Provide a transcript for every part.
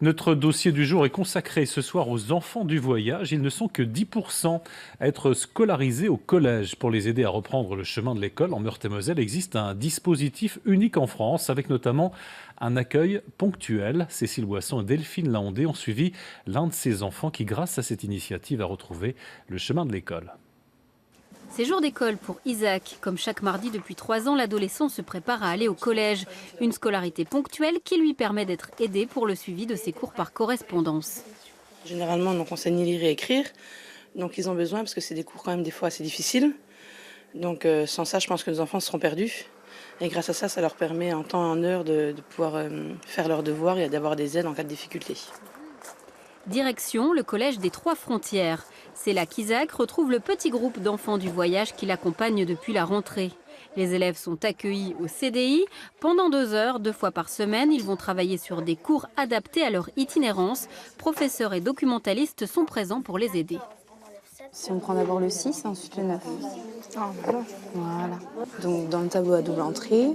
Notre dossier du jour est consacré ce soir aux enfants du voyage. Ils ne sont que 10% à être scolarisés au collège. Pour les aider à reprendre le chemin de l'école, en Meurthe-et-Moselle existe un dispositif unique en France, avec notamment un accueil ponctuel. Cécile Boisson et Delphine Laondé ont suivi l'un de ces enfants qui, grâce à cette initiative, a retrouvé le chemin de l'école. C'est jour d'école pour Isaac. Comme chaque mardi depuis 3 ans, l'adolescent se prépare à aller au collège. Une scolarité ponctuelle qui lui permet d'être aidé pour le suivi de ses cours par correspondance. Généralement, on enseigne lire et écrire. Donc ils ont besoin, parce que c'est des cours quand même des fois assez difficiles. Donc sans ça, je pense que nos enfants seront perdus. Et grâce à ça, ça leur permet en temps et en heure de pouvoir faire leurs devoirs et d'avoir des aides en cas de difficulté. Direction le collège des Trois Frontières. C'est là qu'Isaac retrouve le petit groupe d'enfants du voyage qui l'accompagne depuis la rentrée. Les élèves sont accueillis au CDI. Pendant 2 heures, 2 fois par semaine, ils vont travailler sur des cours adaptés à leur itinérance. Professeurs et documentalistes sont présents pour les aider. Si on prend d'abord le 6, ensuite le 9. Voilà. Donc dans le tableau à double entrée,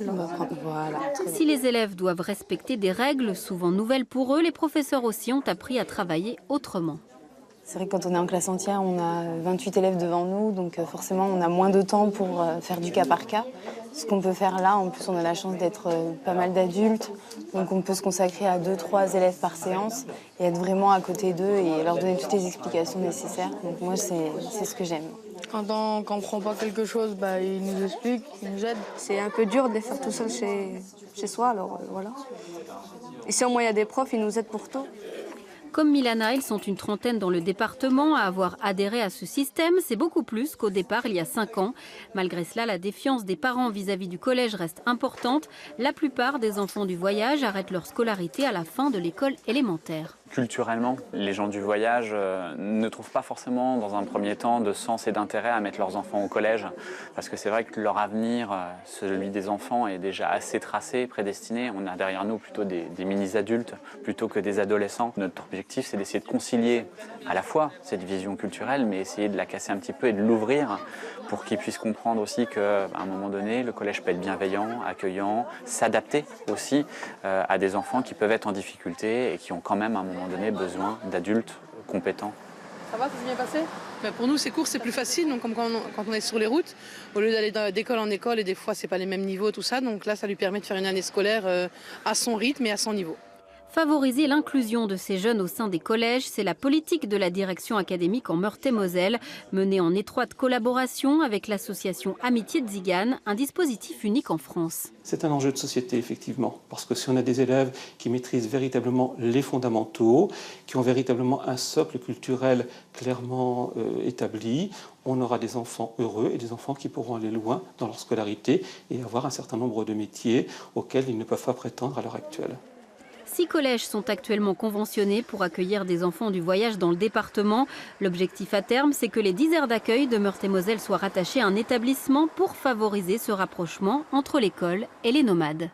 on va prendre... Voilà. Si les élèves doivent respecter des règles, souvent nouvelles pour eux, les professeurs aussi ont appris à travailler autrement. C'est vrai que quand on est en classe entière, on a 28 élèves devant nous, donc forcément on a moins de temps pour faire du cas par cas. Ce qu'on peut faire là, en plus on a la chance d'être pas mal d'adultes, donc on peut se consacrer à 2-3 élèves par séance et être vraiment à côté d'eux et leur donner toutes les explications nécessaires. Donc moi c'est ce que j'aime. Quand on ne comprend pas quelque chose, il nous explique, il nous aide. C'est un peu dur de les faire tout seul chez soi, alors voilà. Ici au moins il y a des profs, ils nous aident pour tout. Comme Milana, ils sont une trentaine dans le département à avoir adhéré à ce système. C'est beaucoup plus qu'au départ, il y a 5 ans. Malgré cela, la défiance des parents vis-à-vis du collège reste importante. La plupart des enfants du voyage arrêtent leur scolarité à la fin de l'école élémentaire. Culturellement, les gens du voyage ne trouvent pas forcément dans un premier temps de sens et d'intérêt à mettre leurs enfants au collège. Parce que c'est vrai que leur avenir, celui des enfants, est déjà assez tracé, prédestiné. On a derrière nous plutôt des mini-adultes plutôt que des adolescents. Notre objectif, c'est d'essayer de concilier à la fois cette vision culturelle, mais essayer de la casser un petit peu et de l'ouvrir pour qu'ils puissent comprendre aussi qu'à un moment donné, le collège peut être bienveillant, accueillant, s'adapter aussi à des enfants qui peuvent être en difficulté et qui ont quand même à un moment donné besoin d'adultes compétents. Ça va, ça s'est bien passé? Pour nous, ces cours, c'est plus facile. Donc, comme quand on est sur les routes, au lieu d'aller d'école en école, et des fois, c'est pas les mêmes niveaux, tout ça. Donc là, ça lui permet de faire une année scolaire à son rythme et à son niveau. Favoriser l'inclusion de ces jeunes au sein des collèges, c'est la politique de la direction académique en Meurthe-et-Moselle, menée en étroite collaboration avec l'association Amitié de Zigane, un dispositif unique en France. C'est un enjeu de société, effectivement, parce que si on a des élèves qui maîtrisent véritablement les fondamentaux, qui ont véritablement un socle culturel clairement établi, on aura des enfants heureux et des enfants qui pourront aller loin dans leur scolarité et avoir un certain nombre de métiers auxquels ils ne peuvent pas prétendre à l'heure actuelle. 6 collèges sont actuellement conventionnés pour accueillir des enfants du voyage dans le département. L'objectif à terme, c'est que les 10 aires d'accueil de Meurthe-et-Moselle soient rattachées à un établissement pour favoriser ce rapprochement entre l'école et les nomades.